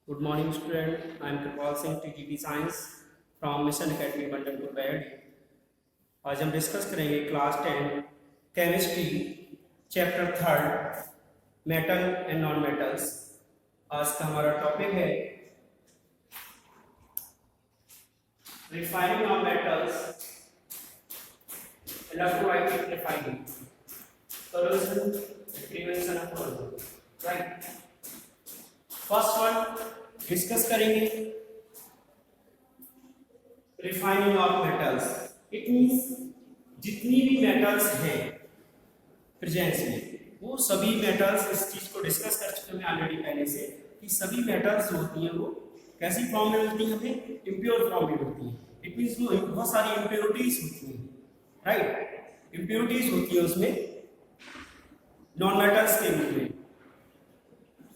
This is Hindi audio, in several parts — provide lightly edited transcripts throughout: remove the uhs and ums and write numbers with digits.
Good morning, student. I am Kripal Singh, TGT Science from Mission Academy, Bandanpur, Bayard. आज हम डिस्कस करेंगे class 10 chemistry chapter 3 metal and non metals. आज का हमारा टॉपिक है refining of metals, electrolytic refining, corrosion, prevention of corrosion. Right. First one discuss करेंगे refining of metals. It means जितनी भी मेटल्स हैं प्रेजेंस में, वो सभी मेटल्स, इस चीज को डिस्कस कर चुके हैं ऑलरेडी पहले से कि सभी मेटल्स जो होती हैं वो कैसी फॉर्म में मिलती हैं, हमें इम्प्योर फॉर्म में मिलती हैं। इट मींस वो बहुत सारी इम्प्योरिटीज होती हैं, राइट। इम्प्योरिटीज होती है उसमें नॉन मेटल्स के रूप में।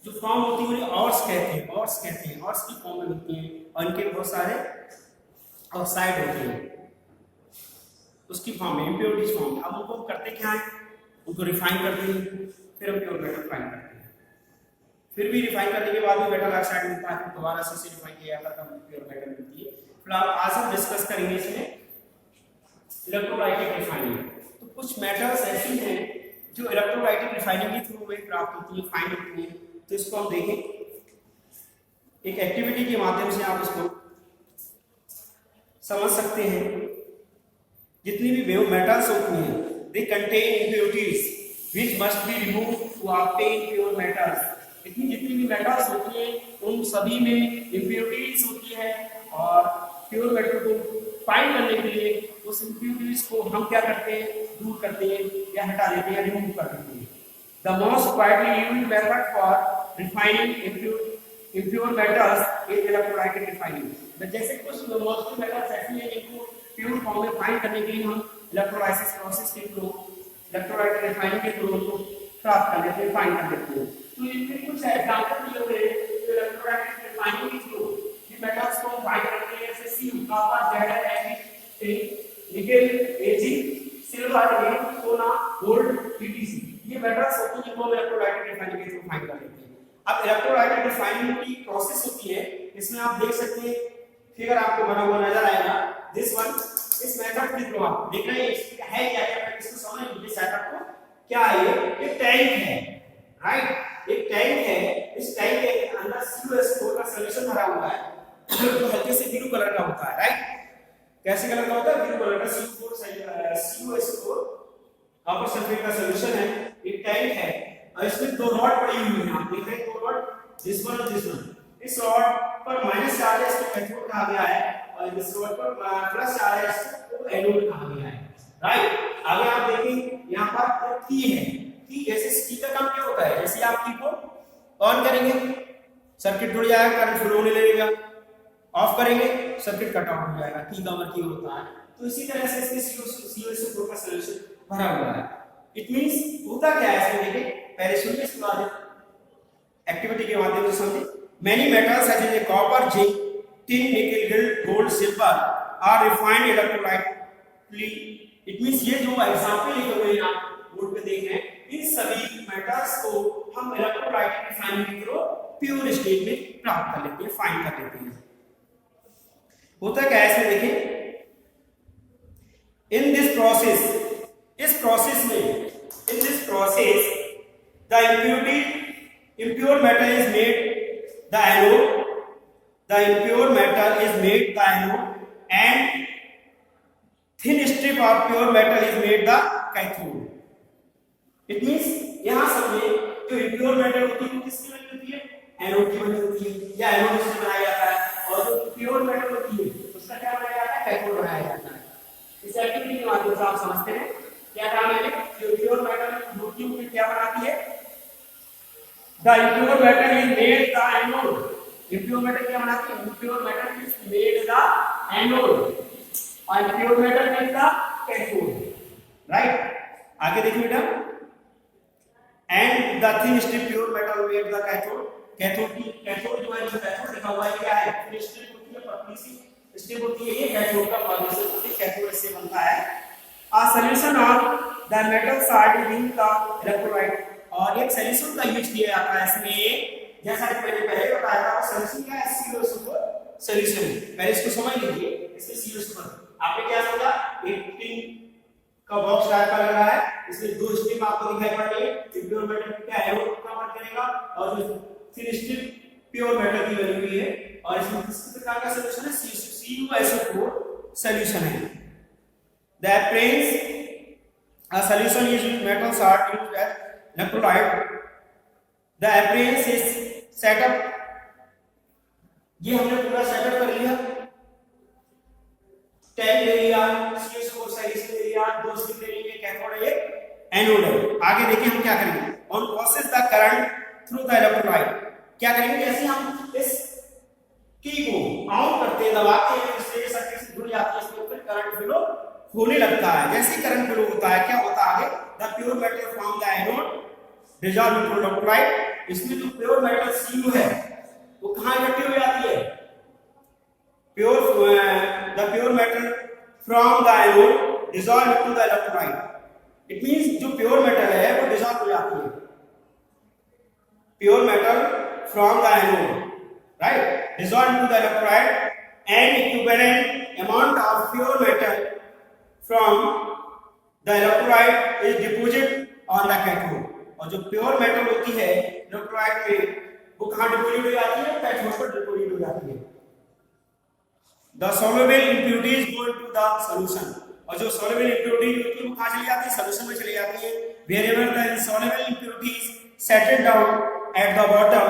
जो फॉर्म होती है ऑर्स कहते हैं, ऑर्स की फॉर्म में होती हैं और इनके बहुत सारे ऑक्साइड होते हैं उसकी फॉर्म में, इम्प्योरिटीज फॉर्म में। अब उनको करते क्या है, उनको रिफाइन करते हैं, फिर हम प्योर मेटल फाइन करते हैं। फिर भी रिफाइन करने के बाद भी मेटल ऑक्साइड मिलता है, फिर दोबारा से रिफाइन किया जाता है, प्योर मेटल मिलती है। फिलहाल आज हम डिस्कस करेंगे इसमें इलेक्ट्रोलाइटिक रिफाइनिंग। तो कुछ मेटल्स ऐसी हैं जो इलेक्ट्रोलाइटिक रिफाइनिंग के थ्रू में प्राप्त होती है, फाइन होती है। तो इसको हम देखें एक एक्टिविटी के माध्यम से, आप इसको समझ सकते हैं। जितनी भी मेटल्स होती हैं, they contain impurities which must be removed to obtain pure metals. इतनी जितनी भी मेटल्स होती हैं उन सभी में इम्प्योरिटीज होती है और प्योर मेटल को फाइंड करने के लिए उस इम्प्योरिटीज को हम क्या करते हैं, दूर करते हैं या हटा देते हैं, रिमूव कर देते हैं। The most widely used method for refining impure metals is electrolytic refining. जैसे कुछ मोस्ट मेटल्स ऐसी हैं जिनको प्योर फॉर्म में फाइन करने के लिए हम इलेक्ट्रोलाइसिस प्रोसेस के थ्रू, इलेक्ट्रोलाइटिक रिफाइनिंग के थ्रू उनको प्राप्त कर लेते हैं, फाइन कर लेते हैं। तो इनमें कुछ एग्जांपल दिए हुए हैं इलेक्ट्रोलाइटिक रिफाइनिंग के थ्रू ये मेटल्स को फाइन करते हैं, जैसे सी, कॉपर, जेड, निकेल, एजी, सिल्वर, लीड, सोना, गोल्ड, पीटीसी। ये मेटल्स होती हैं जिनको हम इलेक्ट्रोलाइटिक रिफाइनिंग के थ्रू फाइन कर लेते हैं। अब इलेक्ट्रोलाइटिक रिफाइनिंग की प्रोसेस होती है, इसमें आप देख सकते हैं, फिगर आपको बना हुआ नजर आएगा। दिस वन, इस मेथड के थ्रू आप देख रहे हैं है क्या है, इसको समझ लीजिए सेटअप को। क्या है ये? एक टैंक है, राइट। एक टैंक है, इस टैंक के अंदर CuSO4 का सॉल्यूशन भरा हुआ है जो हल्के से ब्लू कलर का होता है, राइट। कैसे कलर का होता है? ब्लू कलर का। CuSO4 कॉपर सल्फेट का सॉल्यूशन है। एक टैंक है और इसमें दो रॉड पड़ी हुई है, आप देख रहे हैं, दो रॉड, दिस वन और दिस वन। इस रॉड पर माइनस चार्ज है, इसको कैथोड कहा गया है, और इस रॉड पर प्लस चार्ज है, इसको एनोड कहा गया है, राइट। आगे आप देखें यहाँ पर की है, की जैसे की का काम क्या होता है, जैसे आप की को ऑन करेंगे सर्किट जुड़ जाएगा, करंट फ्लो होने लगेगा, ऑफ करेंगे सर्किट कट ऑफ हो जाएगा, की का वर्किंग होता है। तो इसी तरह से इसमें CuSO4 का सॉल्यूशन भरा हुआ है। इट मींस होता क्या है इसमें, देखिए पहले सुनिए, इसके बाद एक्टिविटी के माध्यम से समझिए। Many metals such as copper, zinc, tin, nickel, gold, silver are refined electrolytically. It means ये जो एग्जांपल लिखे हुए हैं आप बोर्ड पे देख रहे हैं, इन सभी मेटल्स को हम इलेक्ट्रोलाइटिक रिफाइनिंग के थ्रू प्योर स्टेट में प्राप्त कर लेते हैं, फाइन कर लेते हैं। होता क्या है इसमें देखिए, इन दिस प्रोसेस, इस प्रोसेस में, in this process the impure metal is made the anode, the impure metal is made the anode, and thin strip of pure metal is made the cathode. It means यहाँ समझे जो impure metal होती है वो किसकी बनी होती है, एनोड की बनी होती है, या एनोड से बनाया जाता है, और जो प्योर मेटल होती है उसका क्या बनाया जाता है, कैथोड बनाया जाता है। इस एक्टिविटी के माध्यम से आप समझते हैं क्या काम है। जो प्योर मेटल होती है क्या बनाती है, the impure metal is made the anode. Impure metal क्या बनाती है, impure metal is made the anode और pure metal is the cathode, right। आगे देखिए बेटा, and the thin strip pure metal made the cathode. Cathode की, कैथोड जो है, जो कैथोड लिखा हुआ है क्या है, thin strip होती है, पतली सी स्ट्रिप होती है, ये कैथोड का फॉर्मेशन होती है, कैथोड इससे बनता है। A solution of the metal side in the electrolyte, और एक सॉल्यूशन का यूज किया जाता है इसमें जैसा कि मैंने पहले बताया था, सॉल्यूशन क्या है, CO4 सॉल्यूशन। पहले इसको समझ लीजिए, इसमें CO4 आपने क्या समझा, एक टिन का बॉक्स टाइप का लग रहा है, इसमें दो स्ट्रिप आपको दिखाई पड़ रही है, प्योर मेटल क्या है वो कवर करेगा, और जो फिर स्ट्रिप प्योर मेटल की बनी हुई है, और इसमें किस प्रकार का सॉल्यूशन है, CuSO4 सॉल्यूशन है। The appearance a solution is metals are used as electrolyte. The appearance is set up, ये हमने पूरा सेटअप कर लिया, टैग ले लिया, CO4 सॉल्यूशन ले लिया, दो स्ट्रिप ले लिए, कैथोड है, एनोड है। आगे देखिए हम क्या करेंगे, on process the current through the electrolyte. क्या करेंगे, जैसे हम इस की को ऑन करते हैं, दबाते हैं, इससे सर्किट से जुड़ जाती है, इसके ऊपर करंट फ्लो होने लगता है। जैसे ही करंट फ्लो होता है, क्या होता है आगे, the pure metal from the anode dissolve into electrolyte. इसमें जो प्योर मेटल Cu है वो कहां इकट्ठी हो जाती है, the pure metal from the anode dissolve into the electrolyte. It means जो प्योर मेटल है वो डिसॉल्व हो जाती है, pure metal from the anode, right, dissolve into the electrolyte, and equivalent amount of pure metal from the electrolyte is deposited on the cathode. और जो प्योर मेटल होती है इलेक्ट्रोलाइट में, वो कहां डिपोजिट हो जाती है, कैथोड पर डिपोजिट हो जाती है। The soluble impurities go into the solution, और जो soluble impurities होती है वो कहाँ चली जाती है, solution में चली जाती है। Wherever the insoluble impurities settle down at the bottom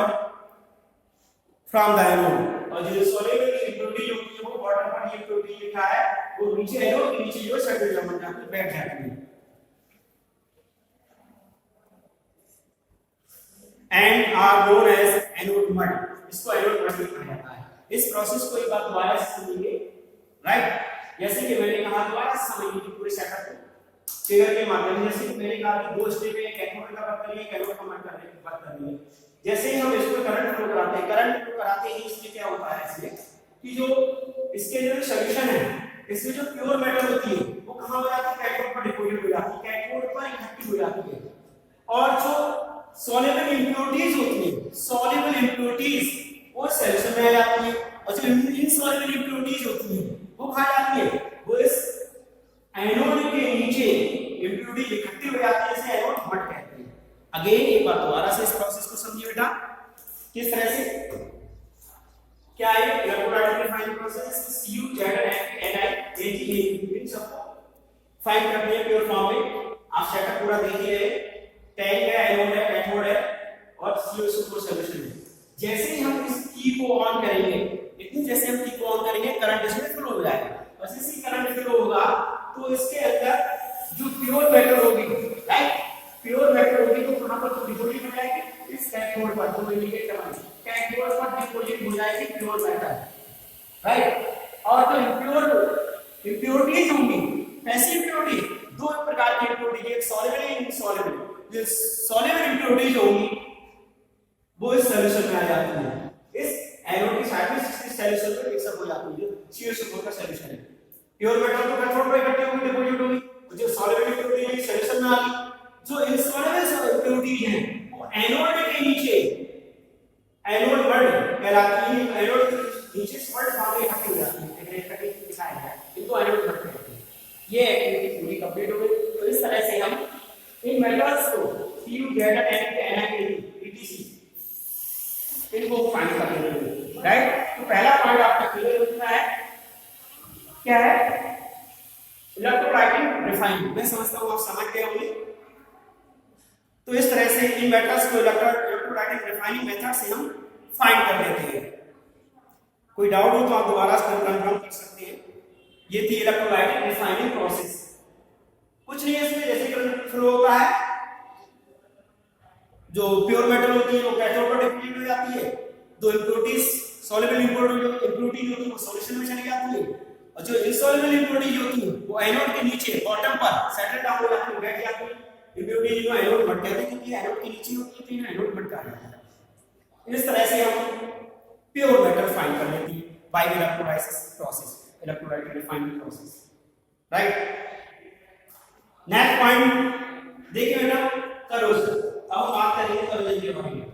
from the anode, और जो soluble impurity होती है वो bottom पर ये impurity लिखा है, वो नीचे anode के नीचे जो settle down जाकर बैठ जाती है, and are known as anode mud। इसको anode mud कहा जाता है। इस प्रोसेस को एक बार दोबारा समझेंगे, राइट, जैसे कि मैंने कहा दोबारा समझिए पूरे सेटअप को फिगर के माध्यम से। जैसे कि मैंने कहा कि दो स्टेप है, कैथोड का बात करिए, कैथोड का बात करिए। जैसे ही हम इसको करंट फ्लो कराते हैं, करंट फ्लो कराते ही इसमें क्या होता है, इसमें कि जो इसके जो सॉल्यूशन है, इसमें जो प्योर मेटल होती है वो कहां हो जाती है, कैथोड पर डिपोजिट हो जाती है, कैथोड पर इकट्ठी हो जाती है। और जो सॉल्युबल इंप्योरिटीज होती है, सॉल्युबल इंप्योरिटीज वो सॉल्यूशन में आ जाती है, और जो इनसॉल्युबल इंप्योरिटीज होती है वो कहां जाती है, वो इस एनोड के नीचे इंप्योरिटी इकट्ठी हो जाती है, इसे एनोड मड कहते हैं। अगेन एक बार दोबारा से इस प्रोसेस को समझिए बेटा, किस तरह से क्या है electrolyte refining process, Cu ZnNiAgAl इन सबको फाइंड करते हैं प्योर फॉर्म में। आप सेटअप पूरा देखिए, टैंक है, एनोड है, कैथोड है, और CO4 सॉल्यूशन है। जैसे ही हम इस की को ऑन करेंगे, इतनी जैसे हम की को ऑन करेंगे, करंट इसमें फ्लो हो जाएगा, और जैसे ही करंट फ्लो होगा तो इसके अंदर जो प्योर मेटल होगी, राइट, प्योर मेटल होगी तो कहां पर डिपोजिट हो जाएगी, इस कैथोड पर, जो इंडिकेट करना है, कैथोड पर डिपोजिट हो जाएगी प्योर मेटल, राइट। और जो इंप्योरिटीज होंगी, कैसी इंप्योरिटी, दो प्रकार की इंप्योरिटी, एक सॉल्युबल एंड इनसॉल्युबल। जो सॉल्युबल इंप्योरिटीज होंगी वो इस सॉल्यूशन में आ जाती है, इस एनोड की साइड में इस सॉल्यूशन में मिक्सअप हो जाती है, जो CO4 का सॉल्यूशन है। प्योर मेटल तो कैथोड पर इकट्ठी होगी, डिपोजिट होगी, जो सॉल्युबल इंप्योरिटी है सॉल्यूशन में आ गई। जो इनसॉल्युबल इंप्योरिटीज हैं वो एनोड के नीचे, एनोड मड कहलाती है, एनोड के नीचे सॉल्ट फॉर्म में इकट्ठी हो जाती है, इकट्ठी दिखाया है, इनको एनोड मड कहते हैं। ये एक्टिविटी पूरी कंप्लीट हो गई। तो इस तरह से हम इन मेटल्स को Cu ZnNiAgAl etc इनको फाइंड कर लेंगे, राइट। तो पहला पॉइंट आपका क्लियर होता है, क्या है, इलेक्ट्रोलाइटिक रिफाइनिंग। मैं समझता हूं आप समझ गए होंगे। तो इस तरह से इन मेटल्स को इलेक्ट्रोलाइटिक रिफाइनिंग मेथड से हम फाइंड कर लेते हैं। कोई डाउट हो तो आप दोबारा कंफर्म कर सकते हैं। ये थी इलेक्ट्रोलाइटिक रिफाइनिंग प्रोसेस। कुछ नहीं है इसमें, जैसे करंट फ्लो होता है, जो प्योर मेटल होती है वो कैथोड पर डिपोजिट हो जाती है, दो इंप्योरिटीज सॉल्युबल इंप्योरिटी होती है वो सॉल्यूशन में चली जाती है, और जो इनसॉल्युबल इंप्योरिटीज होती है वो एनोड के नीचे बॉटम पर सेटल डाउन हो जाती है, बैठ जाती है। इंप्योरिटीज को एनोड मड कहते हैं, क्योंकि एनोड के नीचे होती है तो इन्हें एनोड मड कहा जाता है। इस तरह से हम प्योर मेटल फाइंड कर लेते हैं by electrolysis process, electrolytic refining process, right. Next point देखिए बेटा, करोजन। अब हम बात करेंगे करोजन के बारे में।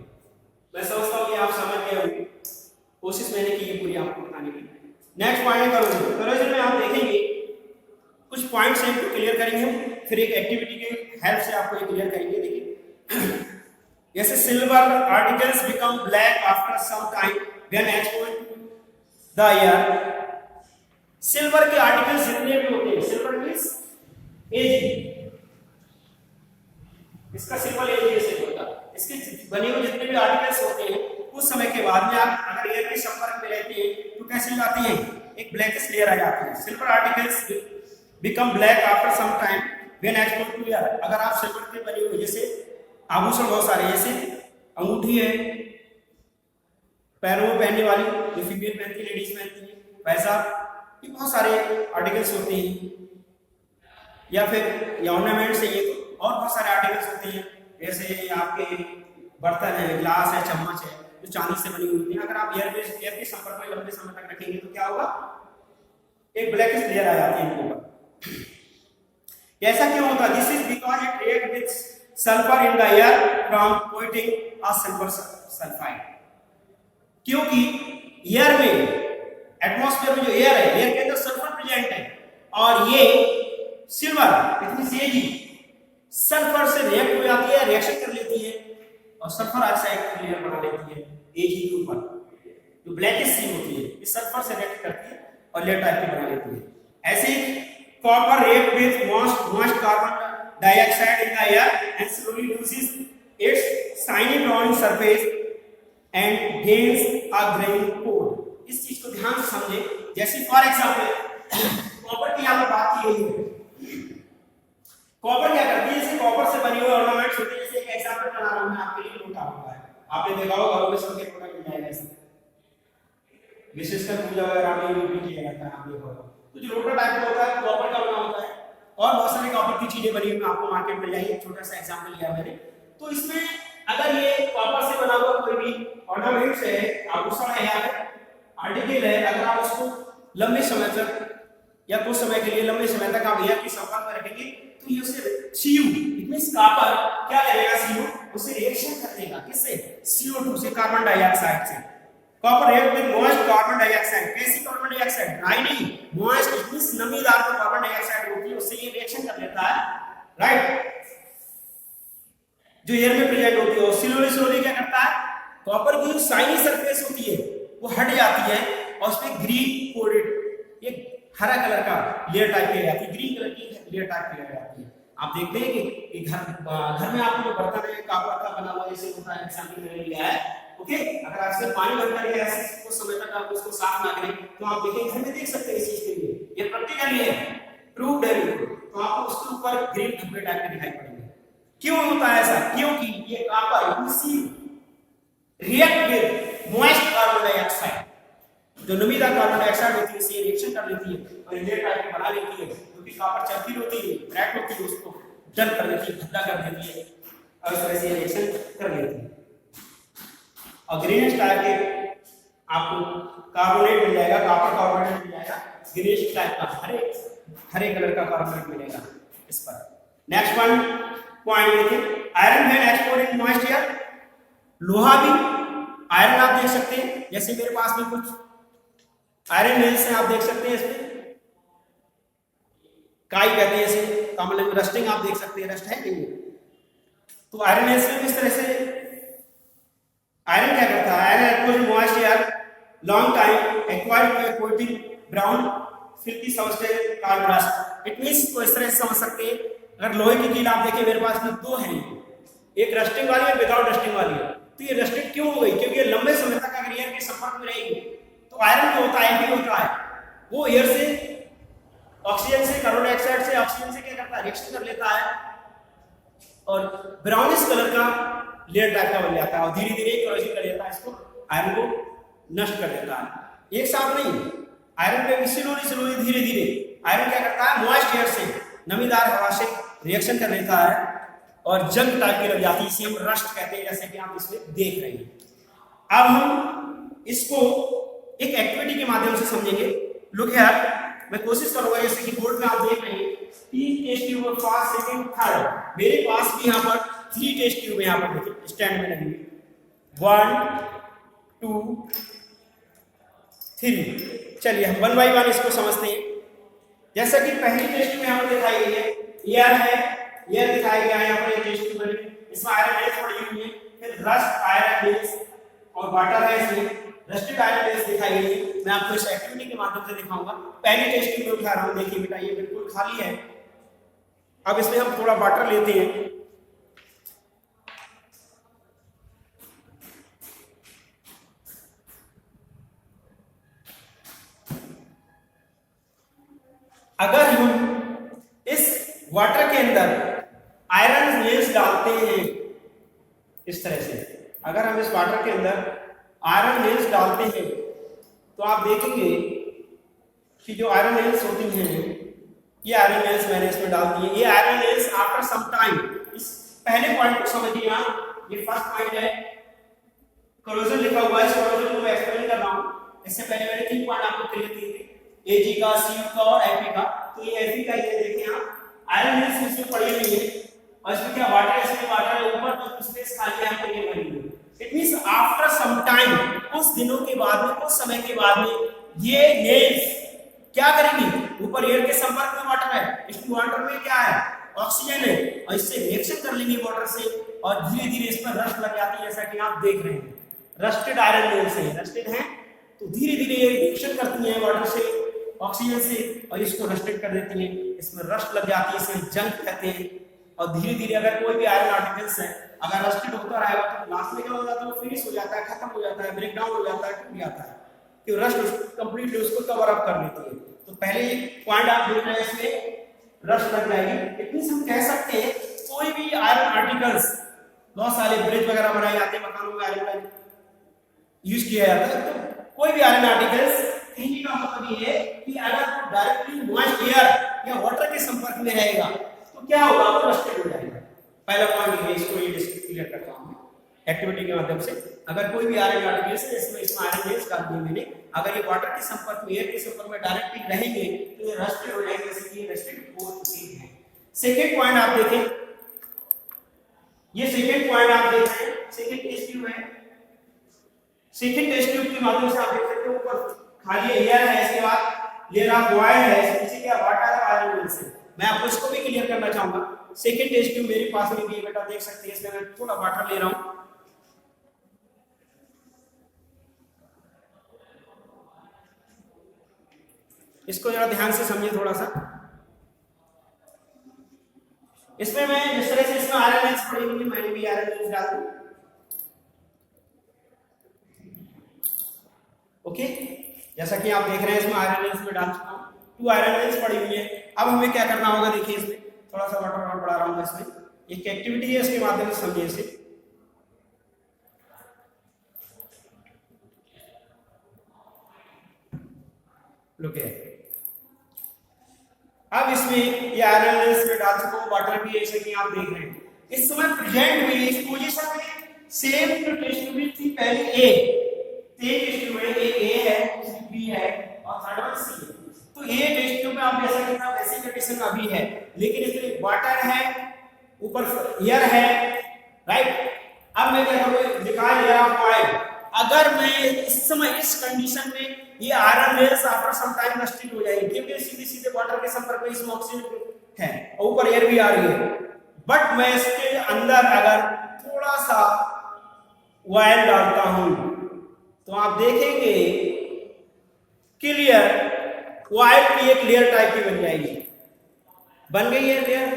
मैं समझता हूं गए होंगे, कोशिश मैंने की है पूरी आपको बताने की। नेक्स्ट पॉइंट है करोजन। करोजन में आप देखेंगे कुछ पॉइंट्स हैं तो क्लियर करेंगे हम, फिर एक एक्टिविटी के हेल्प से आपको ये क्लियर करेंगे। देखिए जैसे silver articles become black after some time when exposed to the air. Silver के आर्टिकल्स जितने भी होते हैं, सिल्वर मींस एजी, इसका सिंपल एजी से होता है। इसके बने हुए जितने भी आर्टिकल्स होते हैं कुछ समय के बाद में आप अगर एयर के संपर्क में रहते हैं तो कैसे जाती है, एक ब्लैकिश लेयर आ जाती है। Silver articles become black after some time when exposed to air. अगर आप सिल्वर के बने हुए जैसे आभूषण बहुत सारे, जैसे अंगूठी है, पैरों में पहनने वाली जो फीमेल पहनती है, लेडीज पहनती है, पैसा, ये बहुत सारे आर्टिकल्स होते हैं, या फिर ये ऑर्नामेंट्स है, ये तो और बहुत सारे आर्टिकल्स होते हैं। जैसे आपके बर्तन है, ग्लास है, चम्मच है, जो चांदी से बनी हुई होती है। अगर आप एयर के संपर्क में लंबे समय तक रखेंगे तो क्या होगा, एक ब्लैकिश लेयर आ जाती है इनके ऊपर। ऐसा क्यों होता है? This is because it react with sulphur in the air from coating a silver sulphide. क्योंकि एयर में, एटमॉस्फेयर में जो एयर है, एयर के अंदर सल्फर प्रेजेंट है और ये सिल्वर इतनी एजी सल्फर से रिएक्ट हो जाती है, रिएक्शन कर लेती है और सल्फर ऑक्साइड की लेयर बना लेती है एजी के ऊपर, जो ब्लैकिश सी होती है, ये सल्फर से रिएक्ट करती है और लेयर टाइप की बना लेती है। ऐसे ही copper react with most carbon dioxide in the air and slowly loses its shiny brown surface and gains a greying coat. इस चीज को ध्यान से समझे। जैसे फॉर एग्जांपल कॉपर की यहां पर बात की गई है। कॉपर क्या करती है, जैसे कॉपर से बनी हुई ऑर्नामेंट्स होती है। जैसे एक एग्जांपल बना रहा हूं मैं आपके लिए, लोटा होता है, आपने देखा होगा घरों में सबके लोटा मिल जाएगा ऐसे, विशेषकर पूजा वगैरह में यूज भी किया जाता है, आप देखो तो जो लोटा टाइप का होता है कॉपर का बना होता है और बहुत सारी कॉपर की चीजें बनी हुई आपको मार्केट में मिल जाएगी। छोटा सा एग्जांपल लिया मैंने। तो इसमें अगर ये कॉपर से बना हुआ कोई भी ऑर्नामेंट्स है, आभूषण है या आर्टिकल है, अगर आप उसको लंबे समय तक या कुछ समय के लिए लंबे समय तक आप एयर के संपर्क में रखेंगे तो ये उसे Cu, इट मींस कॉपर क्या करेगा, Cu उसे रिएक्शन कर देगा, किससे, CO2 से, कार्बन डाइऑक्साइड से। Copper react with moist carbon dioxide. कैसी कार्बन डाइऑक्साइड, ड्राई नहीं, मॉइस्ट इट मींस नमीदार जो कार्बन डाइऑक्साइड होती है उससे ये रिएक्शन कर लेता है, राइट, जो एयर में प्रेजेंट होती है। और स्लोली स्लोली क्या करता है, कॉपर की जो शाइनी सरफेस होती है वो हट जाती है और उसपे ग्रीन कोडेड एक हरा कलर का लेयर टाइप की जाती है, ग्रीन कलर की लेयर टाइप की जाती है। आप देखते हैं कि घर में आपको जो बर्तन है कॉपर का बना हुआ जैसे होता है, एग्जांपल मैंने लिया है, ओके। अगर आप इसमें पानी भरकर या ऐसे कुछ समय तक आप उसको साफ ना करें तो आप देखेंगे घर में देख सकते हैं इस चीज के लिए, ये प्रैक्टिकली है, प्रूव्ड है बिल्कुल। तो आपको उसके ऊपर ग्रीन धब्बे टाइप के दिखाई पड़ेंगे। क्यों होता है ऐसा, क्योंकि ये copper react with moist carbon dioxide, जो नमीदार कार्बन डाइऑक्साइड होती है इसे रिएक्शन कर लेती है और लेयर टाइप की बना लेती है, क्योंकि कॉपर चलती होती है, ब्राइट होती है, उसको डल कर देती है, भद्दा कर देती है और इस तरह से रिएक्शन कर लेती है। और ग्रीनिश टाइप के आपको कार्बोनेट मिल जाएगा, कॉपर कार्बोनेट मिल जाएगा, ग्रीनिश टाइप का हरे कलर का कार्बोनेट मिलेगा इस पर। नेक्स्ट पॉइंट देखिए, iron when exposed in moist air. लोहा भी, आयरन आप देख सकते हैं, जैसे मेरे पास में कुछ आयरन नेल्स हैं, आप देख सकते हैं, इसमें काई कहते हैं इसे, कॉमन में रस्टिंग आप देख सकते हैं, रस्ट है नहीं। तो आयरन नेल्स में इस तरह से आयरन क्या करता है, iron exposed in moist air long time acquired by coating brown filthy substance called rust. It means को इस तरह से समझ सकते हैं, अगर लोहे की कील आप देखें मेरे पास में दो है, एक रस्टिंग वाली है, विदाउट रस्टिंग वाली है। तो ये रस्टेड क्यों हो गई, क्योंकि ये लंबे समय तक अगर एयर के संपर्क में रहेगी तो आयरन जो होता है, होता है वो एयर से, ऑक्सीजन से, कार्बन डाइऑक्साइड से, ऑक्सीजन से क्या करता है, रिएक्शन कर लेता है और ब्राउनिश कलर का लेयर टाइप का बन जाता है और धीरे धीरे करोजन कर देता है, इसको आयरन को नष्ट कर देता है। एक साथ नहीं, आयरन पे स्लोली स्लोली धीरे धीरे आयरन क्या करता है, मॉइस्ट एयर से, नमीदार हवा से रिएक्शन कर लेता है और जंग टाइप की लग जाती है, इसे हम रस्ट कहते हैं, जैसे कि आप इसमें देख रहे हैं। अब हम इसको एक एक्टिविटी के माध्यम से समझेंगे। लुक हियर, मैं कोशिश करूंगा, जैसे कि बोर्ड में आप देख रहे हैं 3 टेस्ट ट्यूब और 5 सेकंड थर्ड, मेरे पास भी यहाँ पर 3 टेस्ट ट्यूब यहाँ पर देखिए स्टैंड में लगी हुई, 1 2 3। चलिए हम 1 बाय 1 इसको समझते हैं। जैसा कि पहली टेस्ट में हमें दिखाई गई है, एयर है, एयर दिखाया गया है यहाँ पर टेस्ट में, इसमें आयरन लेस पड़ी हुई है, फिर रस्ट आयरन लेस और वाटर है, इसमें रस्टेड आयरन लेस दिखाई गई है। मैं आपको इस एक्टिविटी के माध्यम से दिखाऊंगा। पहली टेस्ट में उठा रहा हूँ, देखिए बेटा ये बिल्कुल खाली है। अब इसमें हम थोड़ा वाटर लेते हैं, अगर हम इस वाटर के अंदर आयरन लेस डालते हैं इस तरह से, अगर हम इस वाटर के अंदर आयरन लेस डालते हैं तो आप देखेंगे कि जो आयरन लेस होती हैं, ये आयरन लेस मैंने इसमें डाल दी है। ये iron less after some time, इस पहले पॉइंट को समझिए आप, ये फर्स्ट पॉइंट है, कोरोजन लिखा हुआ है, इस कोरोजन को मैं एक्सप्लेन कर रहा हूं। इससे पहले मैंने 3 पॉइंट आपको क्लियर किए थे, एजी का, सीयू का और एफई का। तो ये एफई का, ये देखें आप, आयरन लेस इसमें पड़ी हुई है और इसमें क्या वाटर, इसमें वाटर है, ऊपर तो स्पेस खाली है, आपको ये बनी हुई है। It means after some time, कुछ दिनों के बाद में, कुछ समय के बाद में, ये लेस क्या करेंगी, ऊपर एयर के संपर्क में वाटर है, इस वाटर में क्या है, ऑक्सीजन है, और इससे रिएक्शन कर लेंगे वाटर से और धीरे धीरे इस पर रस्ट लग जाती है, जैसा कि आप देख रहे हैं। रस्टेड आयरन लेस है, रस्टेड है तो धीरे धीरे ये रिएक्शन करती है वाटर से, ऑक्सीजन से, और इसको रस्टेड कर देती है, इसमें रस्ट लग जाती है, इसे जंक कहते हैं। और धीरे धीरे अगर कोई भी आयरन आर्टिकल्स है, अगर रस्टेड होता रहेगा तो लास्ट में क्या हो जाता है, वो फिनिश हो जाता है, खत्म हो जाता है, ब्रेक डाउन हो जाता है, टूट जाता है, कि रस्ट कंप्लीटली उसको कवर अप कर लेती है। तो पहले पॉइंट आप देख रहे हैं, इसमें रस्ट लग जाएगी। इट मींस हम कह सकते हैं कोई भी आयरन आर्टिकल्स, बहुत सारे ब्रिज वगैरह बनाए जाते हैं, मकानों में आयरन का यूज किया जाता है, तो कोई भी आयरन आर्टिकल्स, कहने का मतलब ये है कि अगर वो डायरेक्टली मॉइस्ट एयर या वाटर के संपर्क में रहेगा तो क्या होगा, वो रस्टेड हो जाएगा। पहला पॉइंट ये, इसको ये क्लियर करता हूं एक्टिविटी के माध्यम से। अगर कोई भी आयरन आर्टिकल्स है, इसमें आयरन लेस डाल दिए मैंने, अगर ये वाटर के संपर्क में, एयर के संपर्क में डायरेक्टली रहेंगे तो ये रस्टेड हो जाएंगे, जैसे कि ये रस्टेड हो चुके हैं। सेकंड पॉइंट आप देखें, ये सेकंड पॉइंट आप देख रहे हैं, सेकंड टेस्ट ट्यूब है। सेकंड टेस्ट ट्यूब के माध्यम से आप देख सकते हो, ऊपर खाली एयर है, इसके बाद लेयर ऑफ ऑयल है, इसके नीचे क्या वाटर है, आयरन लेस है। मैं आपको इसको भी क्लियर करना चाहूंगा। सेकंड टेस्ट ट्यूब मेरे पास में भी है बेटा, देख सकते हैं, इसमें मैं थोड़ा वाटर ले रहा हूं, इसको जरा ध्यान से समझिए थोड़ा सा। इसमें मैं जिस तरह से इसमें आयरन लेस पड़ी हुई है, मैंने भी आयरन लेस डाल दी। ओके, जैसा कि आप देख रहे हैं, इसमें आयरन लेस में डाल चुका हूं, 2 आयरन लेस पड़ी हुई है। अब हमें क्या करना होगा, देखिए इसमें थोड़ा सा वाटर और बढ़ा रहा हूं, इसमें एक एक्टिविटी है, इसके माध्यम से समझिए इसे। लुक है, अब इसमें ये आयरन लेस में डाल चुका हूं, वाटर भी जैसे कि आप देख रहे हैं। इस समय प्रेजेंट हुई इस पोजीशन में सेम जो टेस्ट ट्यूब थी पहले ए, तीन टेस्ट ट्यूब है, एक ए है, दूसरी बी है और थर्ड वन सी है। तो ये टेस्ट ट्यूब में आप जैसा कि था वैसी कंडीशन अभी है, लेकिन इसमें वाटर है, ऊपर एयर है, राइट। अब मैं क्या करूंगा, दिखा लेयर ऑफ ऑयल। अगर मैं इस समय इस कंडीशन में ये iron less after some time rusted हो जाएगी, क्योंकि सीधे सीधे वाटर के संपर्क में इसमें ऑक्सीजन है और ऊपर एयर भी आ रही है। बट मैं इसके अंदर अगर थोड़ा सा ऑयल डालता हूं तो आप देखेंगे क्लियर ऑयल की एक लेयर टाइप की बन जाएगी, बन गई है लेयर।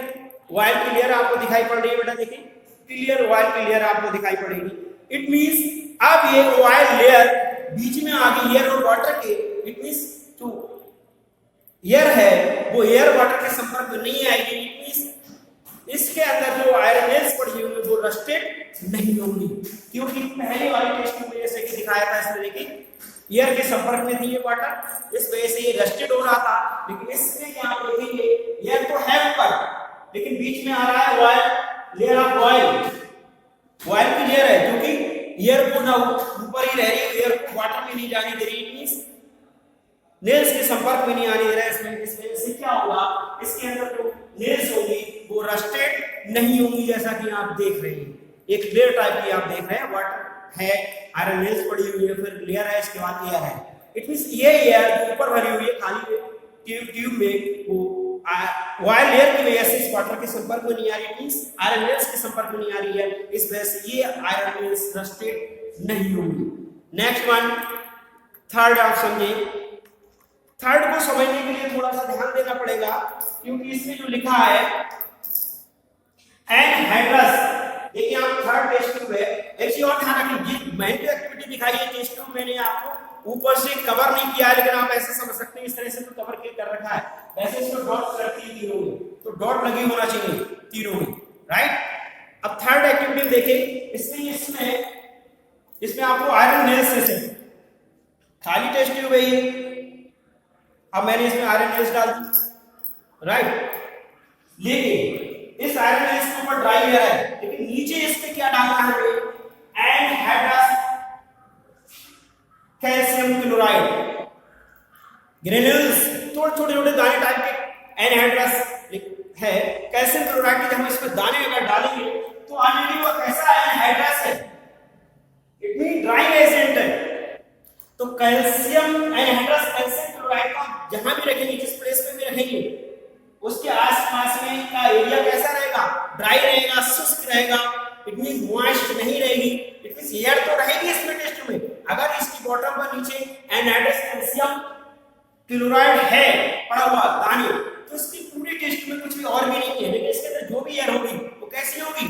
ऑयल की लेयर आपको दिखाई पड़ रही है बेटा, देखिए क्लियर ऑयल की लेयर आपको दिखाई पड़ेगी। इट मींस अब ये ऑयल लेयर बीच में आ गई एयर और वाटर के। इट मींस जो एयर है वो एयर वाटर के संपर्क में नहीं आएगी। इट मींस इसके अंदर जो आयरन लेस पड़ी हुई है वो रस्टेड नहीं होंगी, क्योंकि पहले वाले टेस्ट में जैसे कि दिखाया था, इसमें देखिए एयर के संपर्क में थी ये वाटर, इस वजह से ये रस्टेड हो रहा था। लेकिन इसमें यहाँ देखेंगे एयर तो है ऊपर, लेकिन बीच में आ रहा है oil, layer of oil, oil की लेयर है, क्योंकि एयर को ना ऊपर ही रह रही है, एयर को वाटर में नहीं जाने दे रही, मींस लेयर्स के संपर्क में नहीं आने दे रहा है। इसमें इस वजह से क्या होगा, इसके अंदर जो लेयर्स होंगी वो रस्टेड नहीं होंगी, जैसा कि आप देख रहे हैं। एक लेयर टाइप की आप देख रहे हैं, वाटर है, आयरन नेल्स पड़ी हुई है, फिर लेयर है, इसके बाद एयर है। इट मींस ये एयर जो ऊपर भरी हुई है खाली ट्यूब में, वो वायर लेयर की वजह से इस वाटर के संपर्क में नहीं आ रही, मींस आयरन नेल्स के संपर्क में नहीं आ रही है, इस वजह से ये आयरन नेल्स रस्टेड नहीं होंगी। नेक्स्ट वन, थर्ड आप समझिए। थर्ड को समझने के लिए थोड़ा सा ध्यान देना पड़ेगा, क्योंकि इसमें जो लिखा है एनहाइड्रस, देखिए आप थर्ड टेस्ट ट्यूब है। एक चीज और ध्यान रखिए, मैंने जो एक्टिविटी दिखाई है टेस्ट ट्यूब मैंने आपको ऊपर से कवर नहीं किया है, लेकिन आप ऐसे समझ सकते हैं इस तरह से तो कवर कर रखा है, वैसे इसमें डॉट लगती है तीनों में, तो डॉट लगी होना चाहिए तीनों में, राइट। अब थर्ड एक्टिविटी देखें, इसमें आपको आयरन नेल्स से खाली टेस्ट ट्यूब है ये, अब मैंने इसमें आयरन नेल्स डाल दी, राइट। लेकिन इस आयरन नेल्स के ऊपर ड्राई लेयर है, लेकिन नीचे इसमें क्या डालना है, एनहाइड्रस कैल्शियम क्लोराइड ग्रेन्यूल्स, छोटे छोटे दाने टाइप के एनहाइड्रस है, कैल्शियम क्लोराइड के हम इसमें दाने अगर डालेंगे तो ऑलरेडी वो कैसा एनहाइड्रस है, इट मीन ड्राइंग एजेंट है। तो कैल्शियम एनहाइड्रस कैल्शियम क्लोराइड को जहां भी रखेंगे, जिस प्लेस पे भी रखेंगे, उसके आसपास में का एरिया कैसा रहेगा, ड्राई रहेगा, शुष्क रहेगा, इट मीन मॉइस्ट नहीं रहेगी, इट मीन एयर तो रहेगी इसमें टेस्ट में। अगर इसकी बॉटम पर नीचे एनहाइड्रस कैल्शियम क्लोराइड है पड़ा हुआ दाने, तो इसकी पूरी टेस्ट में कुछ भी और भी नहीं है, लेकिन इसके अंदर जो भी एयर होगी वो कैसी होगी,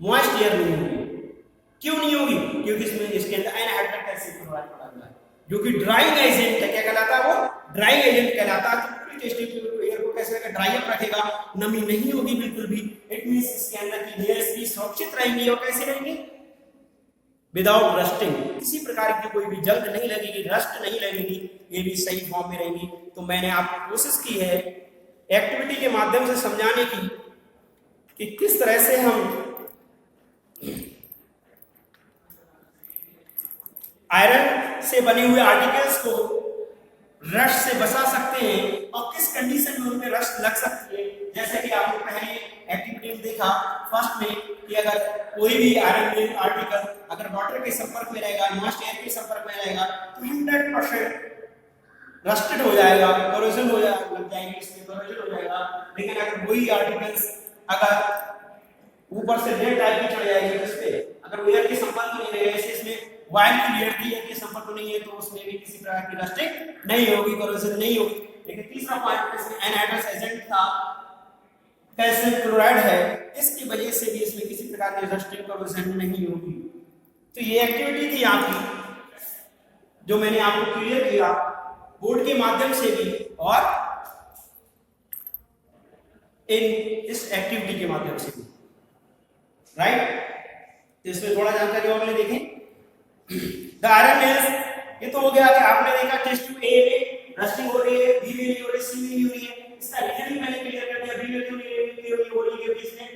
मॉइस्ट एयर नहीं होगी। क्यों नहीं होगी, क्योंकि इसके अंदर एनहाइड्रस कैल्शियम क्लोराइड पड़ा हुआ है, जो कि ड्राइंग एजेंट है। क्या कहलाता है वो, ड्राइंग एजेंट कहलाता है। तो पूरी टेस्ट एयर को कैसे रखेगा, ड्राई अप रखेगा, नमी नहीं होगी बिल्कुल भी, इट मींस इसके अंदर की लेयर्स भी सुरक्षित रहेंगी। और कैसे रहेंगी, विदाउट रस्टिंग, किसी प्रकार की कोई भी जल्द नहीं लगेगी, रस्ट नहीं लगेगी, ये भी सही फॉर्म में रहेंगी। तो मैंने आपको कोशिश की है एक्टिविटी के माध्यम से समझाने की कि किस तरह से हम आयरन से बने हुए आर्टिकल्स को रस्ट से बचा सकते हैं और किस कंडीशन में उनमें रस्ट लग सकती है। जैसे कि आपने पहले एक्टिविटी में देखा फर्स्ट में कि अगर कोई भी आयरन आर्टिकल अगर वाटर के संपर्क में रहेगा, मॉइस्ट एयर के संपर्क में रहेगा, तो 100% रस्टेड हो जाएगा, करोजन हो जाएगा, लग जाएगी, इसमें करोजन हो जाएगा। लेकिन अगर वही आर्टिकल्स अगर ऊपर से लेयर टाइप की चढ़ जाएगी, उस पे अगर एयर के संपर्क में नहीं रहेगा, इसमें वायर की लेयर की एयर के संपर्क में नहीं है, तो उसमें भी किसी प्रकार की रस्टिंग नहीं होगी, करोजन नहीं होगी। लेकिन तीसरा पॉइंट इसमें एनहाइड्रस एजेंट था, कैल्शियम क्लोराइड है, इसकी वजह से भी इसमें किसी प्रकार की रस्टिंग करोजन नहीं होगी। तो ये एक्टिविटी थी आपकी जो मैंने आपको क्लियर किया बोर्ड के माध्यम से भी और इस एक्टिविटी के माध्यम से भी, राइट। तो इसमें थोड़ा जानकारी और ले देखें। द आयरन नेल्स, ये तो हो गया कि आपने देखा टेस्ट ट्यूब ए में रस्टिंग हो रही है, बी में नहीं हो रही, सी में नहीं हो रही है, इसका रीजन भी मैंने क्लियर कर दिया, बी में क्यों नहीं हो रही है, इसमें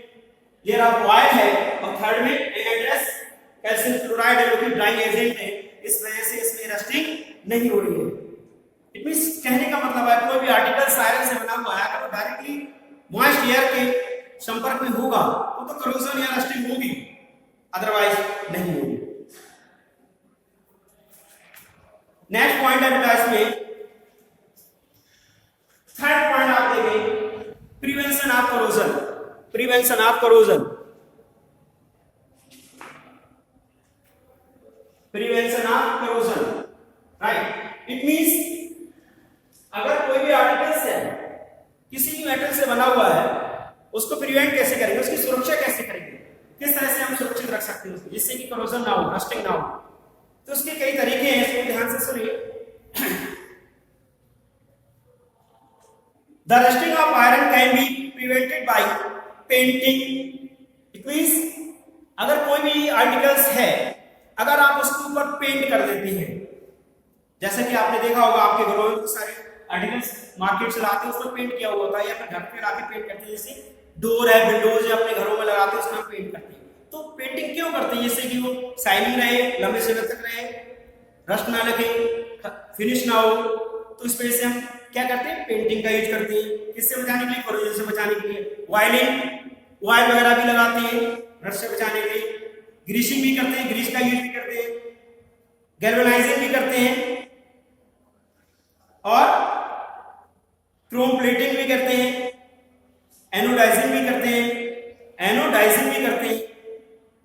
लेयर ऑफ वायर है, और थर्ड में एनहाइड्रस कैल्शियम क्लोराइड है जो कि ड्राइंग एजेंट है, इस वजह से इसमें रस्टिंग नहीं हो रही है। इट मींस कहने का मतलब है कोई भी आर्टिकल आयरन से बना हुआ है, अगर वो डायरेक्टली मॉइस्ट एयर के संपर्क में होगा तो करोजन या रस्टिंग होगी, अदरवाइज नहीं होगी। नेक्स्ट पॉइंट है बेटा इसमें थर्ड पॉइंट आप देखें, prevention of corrosion. Prevention of corrosion, prevention of corrosion, right. It means अगर कोई भी आर्टिकल्स है किसी भी मेटल से बना हुआ है, उसको प्रिवेंट कैसे करेंगे, उसकी सुरक्षा कैसे करेंगे, किस तरह से हम सुरक्षित रख सकते हैं उसको, जिससे कि करोजन ना हो, रस्टिंग ना हो। तो उसके कई तरीके हैं, इसको ध्यान से सुनिए। The rusting of iron can be prevented by painting. It means अगर कोई भी आर्टिकल्स है, अगर आप उसके ऊपर पेंट कर देते हैं, जैसे कि आपने देखा होगा आपके घरों में बहुत सारे आर्टिकल्स मार्केट से लाते हैं, उसको पेंट किया हुआ होता है, या फिर घर पे लाके पेंट करते हैं, जैसे डोर है, विंडोज है, अपने घरों में लगाते हैं, उसका पेंट करते हैं। तो पेंटिंग क्यों करते हैं, जिससे कि वो शाइनिंग रहे, लंबे समय तक रहे, रस्ट ना लगे, फिनिश ना हो। तो इस वजह से हम क्या करते हैं, पेंटिंग का यूज करते हैं, किससे बचाने के लिए, करोजन से बचाने के लिए। वायलिन वायर वगैरह भी लगाते हैं, रस्ट से बचाने के लिए। ग्रीसिंग भी करते हैं, ग्रीस का यूज भी करते हैं, गैल्वेनाइजिंग भी करते हैं और क्रोम प्लेटिंग भी करते हैं, एनोडाइजिंग भी करते हैं, एनोडाइजिंग भी करते हैं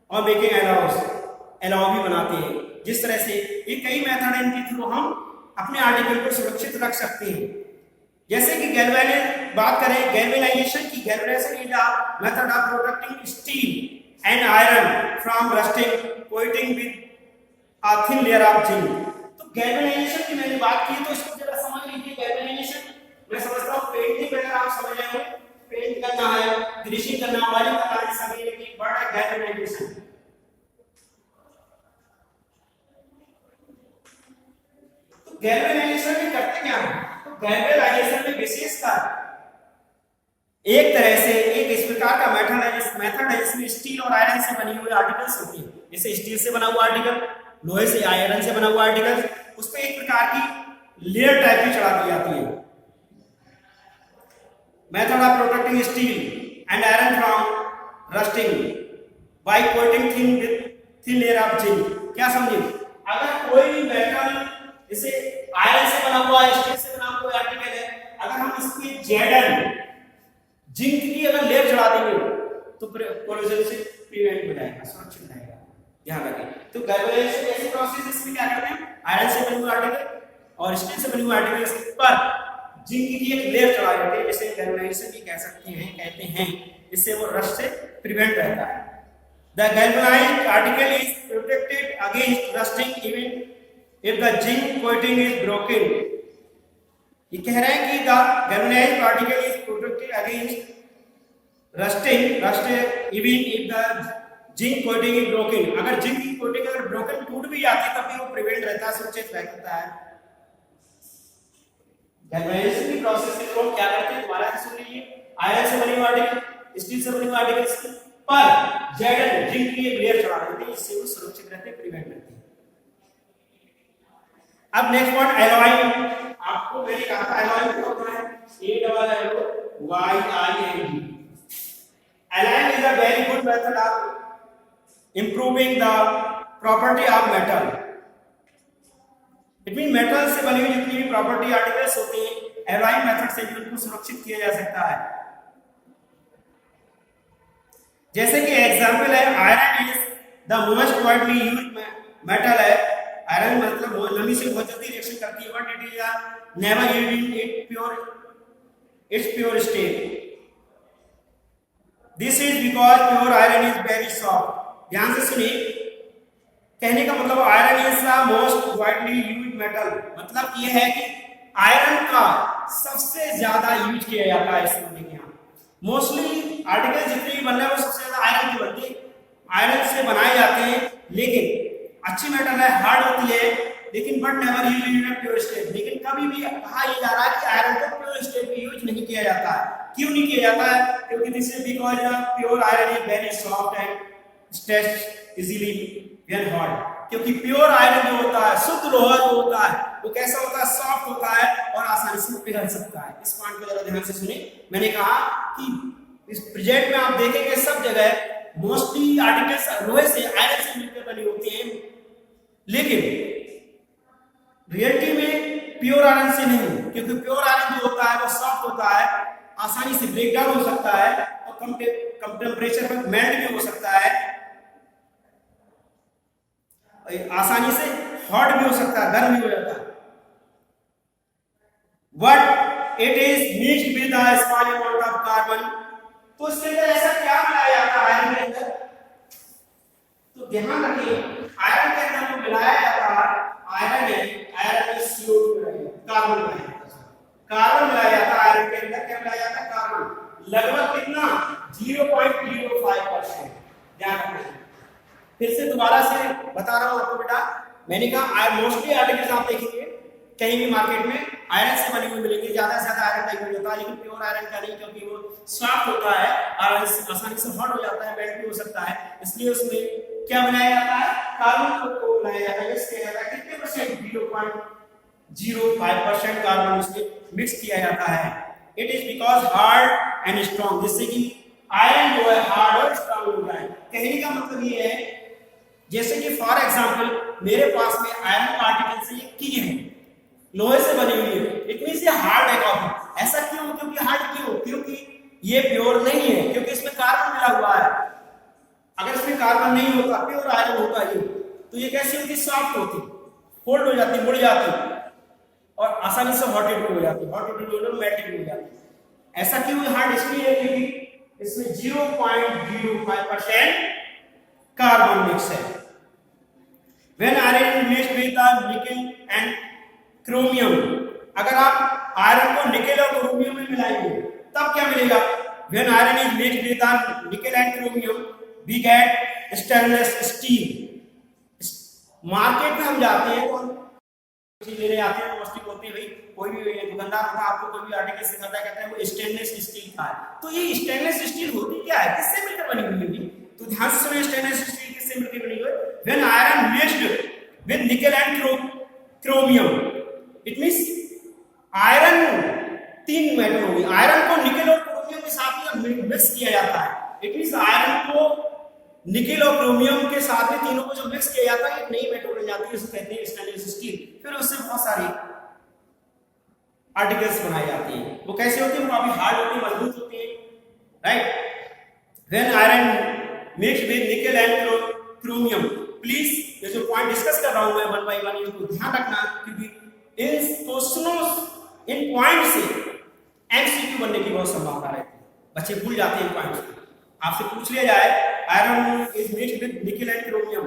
और मेकिंग एलाउ भी बनाते हैं। जिस तरह से ये कई मेथड हैं इनके थ्रू हम अपने आर्टिकल को सुरक्षित रख सकते हैं। जैसे कि बात करें गैल्वेनाइजेशन की, galvanisation is a method of protecting steel and iron from rusting coating with a thin layer of zinc. तो गैल्वेनाइजेशन की मैंने बात की तो इसको जरा समझ लीजिए। गैल्वेनाइजेशन मैं समझता हूं पेंटिंग वगैरह आप समझ रहे होंगे, पेंट करना है, ग्रीसिंग करना, वायरिंग करना, ये सभी एक वर्ड है गैल्वेनाइजेशन। तो गैल्वेनाइजेशन में करते क्या है? तो गैल्वेनाइजेशन में विशेषकर एक तरह से एक इस प्रकार का मेथड है जिसमें स्टील और आयरन से बनी हुई आर्टिकल्स होती हैं। जैसे स्टील से बना हुआ आर्टिकल, लोहे से आयरन से बना हुआ आर्टिकल, उस पर एक प्रकार की लेयर टाइप की चढ़ा दी जाती है। Method of protecting steel and iron from rusting by coating thin layer of zinc. क्या समझे? अगर कोई भी मेटल जैसे आयरन से बना हुआ है, स्टील से बना हुआ आर्टिकल है, अगर हम इसके जेडन जिंक की अगर लेयर चढ़ा देंगे तो कोरोजन से प्रिवेंट हो जाएगा, सुरक्षित रहेगा। ध्यान रखें। तो गैल्वेनाइजेशन ऐसी प्रोसेस इसमें क्या करते हैं, आयरन से बने हुए आर्टिकल और स्टील से बने हुए आर्टिकल पर जिंक की एक लेयर चढ़ाई जाती है, जिसे गैल्वेनाइजेशन भी कहते हैं। इससे वो रस्ट से प्रिवेंट रहता है। The galvanised article is protected against rusting even if the zinc coating is broken. ये कह रहे हैं कि the galvanised article is protected against rusting even if the zinc coating is broken. अगर जिंक की कोटिंग अगर ब्रोकन टूट भी जाती है तब भी वो प्रिवेंट रहता है, सुरक्षित रहता है। गैल्वेनाइजेशन की प्रोसेस में लोग क्या करते हैं, दोबारा से सुन लीजिए। आयरन से बनी हुई आर्टिकल, स्टील से बनी हुई आर्टिकल पर जेडन जिंक की एक लेयर चढ़ा देते हैं, इससे वो सुरक्षित रहते हैं, प्रिवेंट रहते हैं। अब नेक्स्ट पॉइंट एलॉयिंग। आपको मैंने कहा था एलॉयिंग क्या होता है, A double L O Y I N G. Alloying is a very good method of improving the property of metal. It means metal से बनी हुई जितनी भी प्रॉपर्टी आर्टिकल्स होती हैं, एलॉयिंग मेथड से उनको सुरक्षित किया जा सकता है। जैसे कि एग्जांपल है, iron is the most widely used metal है। आयरन मतलब नमी से बहुत जल्दी रिएक्शन करती है, but it is never used in its pure state. This is because pure iron is very soft. ध्यान से सुनिए, कहने का मतलब iron is the most widely used metal, मतलब यह है कि आयरन का सबसे ज्यादा यूज किया जाता है। समझने के यहाँ मोस्टली आर्टिकल जितने भी बन रहे हैं वो सबसे ज्यादा आयरन के बनते हैं, आयरन से बनाए जाते हैं। लेकिन अच्छी मेटल है, हार्ड होती है, लेकिन but never used in pure state. लेकिन कभी भी कहा यह जा रहा है कि आयरन को प्योर स्टेट में यूज नहीं किया जाता है। क्यों नहीं किया जाता है? क्योंकि this is because pure iron is very soft and stretch easily when hot. क्योंकि प्योर आयरन जो होता है, शुद्ध लोहा जो होता है, वो कैसा होता है, सॉफ्ट होता है और आसानी से पिघल सकता है। इस पॉइंट को जरा ध्यान से सुनिए। मैंने कहा कि इस प्रोजेक्ट में आप देखेंगे सब जगह मोस्टली आर्टिकल्स लोहे से, आयरन से मिलकर बनी होती हैं, लेकिन रियलिटी में प्योर आयरन से नहीं, क्योंकि प्योर आयरन जो होता है वो सॉफ्ट होता है, आसानी से ब्रेक डाउन हो सकता है और कम टेम्परेचर पर मेल्ट भी हो सकता है, आसानी से हॉट भी हो सकता है, गर्म भी हो जाता है। But it is mixed with a small amount of carbon. तो इसके अंदर ऐसा क्या मिलाया जाता है आयरन के अंदर? तो ध्यान रखिए, आयरन के अंदर जो मिलाया जाता है, आयरन है, आयरन में CO2 कार्बन मिलाया जाता है, कार्बन मिलाया जाता है आयरन के अंदर। क्या मिलाया जाता है? कार्बन। लगभग कितना? 0.05%। ध्यान रखिए, फिर से दोबारा से बता रहा हूं आपको बेटा। मैंने कहा मोस्टली आर्टिकल्स आप देखेंगे कहीं भी मार्केट में आयरन से बनी हुई मिलेंगी, ज्यादा से ज्यादा आयरन का यूज होता है, लेकिन प्योर आयरन का नहीं, क्योंकि वो सॉफ्ट होता है और आसानी से हॉट हो जाता है, मेल्ट भी हो सकता है। इसलिए उसमें क्या बनाया जाता है? कार्बन को बनाया जाता है। इसके अंदर कितने परसेंट? 0.05% कार्बन उसमें मिक्स किया जाता है। It is because hard and strong, जिससे कि आयरन जो है हार्ड और स्ट्रॉन्ग हो जाए। कहने का मतलब ये है, जैसे कि फॉर एग्जांपल मेरे पास में आयरन पार्टिकल से ये की है, लोहे से बनी हुई है, इट मींस ये हार्ड है काफी। ऐसा क्यों? क्योंकि हार्ड क्यों? क्योंकि ये प्योर नहीं है, क्योंकि इसमें कार्बन मिला हुआ है। अगर इसमें कार्बन नहीं होता, प्योर आयरन होता ये, तो ये कैसी होती? सॉफ्ट होती, फोल्ड हो जाती, मुड़ जाती और आसानी से हॉटेड हो जाती, मेल्टेड हो जाती। ऐसा क्यों हार्ड? इसलिए है क्योंकि इसमें 0.05% कार्बन मिक्स है। When iron is mixed with the nickel and chromium, अगर आप आयरन को निकेल और क्रोमियम में मिलाएंगे तब क्या मिलेगा? When iron is mixed with the nickel and chromium, we get stainless steel. Market में हम जाते हैं तो चीज लेने आते हैं, मोस्टली बोलते हैं भाई, कोई भी दुकानदार होता है आपको कोई भी आर्टिकल सिखाता है, कहता है वो स्टेनलेस स्टील का है। तो ये स्टेनलेस स्टील होती क्या है? किससे मिलकर बनी हुई है? तो ध्यान से सुनिए, स्टेनलेस स्टील किससे मिलकर बनी हुई है? When iron mixed with nickel and chromium, it means iron, तीन मेटल हो गई, आयरन को निकेल और क्रोमियम के साथ में मिक्स किया जाता है। इट मींस आयरन को निकेल और क्रोमियम के साथ में तीनों को जो मिक्स किया जाता है एक नई मेटल बन जाती है, उसे कहते हैं स्टेनलेस स्टील। फिर उससे बहुत सारे आर्टिकल्स बनाए जाते हैं। वो कैसे होते हैं? वो काफी हार्ड होते हैं, मजबूत होते हैं, right. When iron mixed with nickel and chromium, please ये जो पॉइंट डिस्कस कर रहा हूं मैं वन बाय वन, इनको ध्यान रखना, क्योंकि इन क्वेश्चनों, इन पॉइंट से एमसीक्यू बनने की बहुत संभावना रहती है। बच्चे भूल जाते हैं इन पॉइंट्स को। आपसे पूछ लिया जाए iron is mixed with nickel and chromium,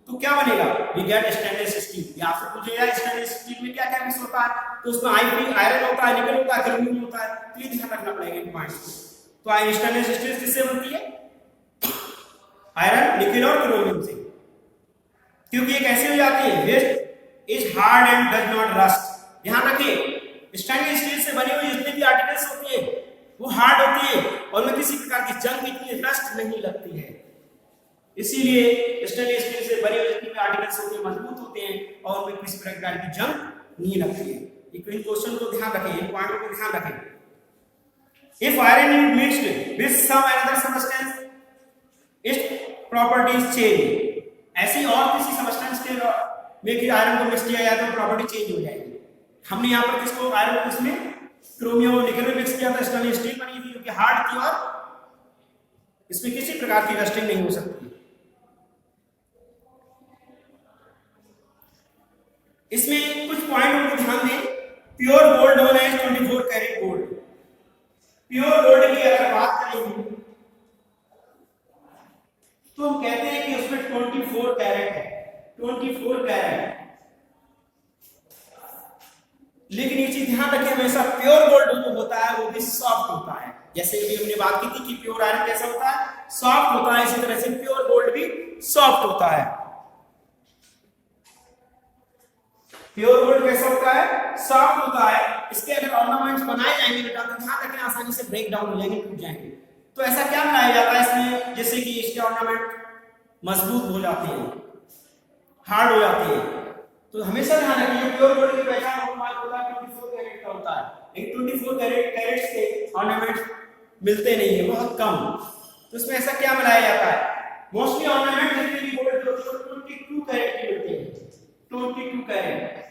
तो क्या बनेगा? We get stainless steel. या आपसे पूछा जाए स्टेनलेस स्टील में क्या क्या मिक्स होता है, तो उसमें आयरन होता है, निकेल होता है, क्रोमियम होता है। तो ये ध्यान रखना पड़ेगा इन पॉइंट्स को। तो स्टेनलेस स्टील किससे बनती है? आयरन, निकेल और क्रोमियम से। क्योंकि ये कैसे हो जाती है? West is hard and does not rust. ध्यान रखिए, स्टेनलेस स्टील से बनी हुई जितनी भी आर्टिकल्स होती है वो हार्ड होती है और उनमें किसी प्रकार की जंग, इतनी रस्ट नहीं लगती है। इसीलिए स्टेनलेस स्टील से बने हुए जितने भी आर्टिकल्स होते हैं मजबूत होते हैं और उनमें किसी प्रकार की जंग नहीं लगती है। इन क्वेश्चन को ध्यान रखें, इन पॉइंट को ध्यान रखें। If iron is mixed with some another substance, its properties change. ऐसी और किसी सब्सटेंस के में कि आयरन को मिक्स किया जाए तो प्रॉपर्टी चेंज हो जाएगी। हमने यहाँ पर किसको, आयरन को इसमें क्रोमियम और निकेल में मिक्स किया था, स्टेनलेस स्टील बनी थी जो कि हार्ड थी और इसमें किसी प्रकार की रस्टिंग नहीं हो सकती। इसमें कुछ पॉइंट को ध्यान दें। प्योर गोल्ड होना है 24 कैरेट गोल्ड। प्योर गोल्ड की अगर बात करें तो हम कहते हैं कि उसमें 24 कैरेट है, 24 कैरेट। लेकिन ये चीज ध्यान रखें, हमेशा प्योर गोल्ड जो होता है वो भी सॉफ्ट होता है। जैसे अभी हमने बात की थी कि प्योर आयरन कैसा होता है? सॉफ्ट होता है। इसी तरह से प्योर गोल्ड भी सॉफ्ट होता है। प्योर गोल्ड कैसा होता है? सॉफ्ट होता है। इसके अगर ऑर्नामेंट्स बनाए जाएंगे बेटा तो ध्यान रखें आसानी से ब्रेक डाउन हो जाएंगे, टूट जाएंगे। तो ऐसा क्या बनाया जाता है इसमें, जैसे कि इसके ऑर्नामेंट मजबूत हो जाते हैं, हार्ड हो जाते हैं। तो हमेशा ध्यान रखिए प्योर गोल्ड की पहचान होता है 24 कैरेट का होता है। लेकिन 24 कैरेट के ऑर्नामेंट्स मिलते नहीं है, बहुत कम। तो इसमें ऐसा क्या मिलाया जाता है? मोस्टली ऑर्नामेंट जितने भी गोल्ड जो 22 कैरेट के मिलते हैं, 22 कैरेट।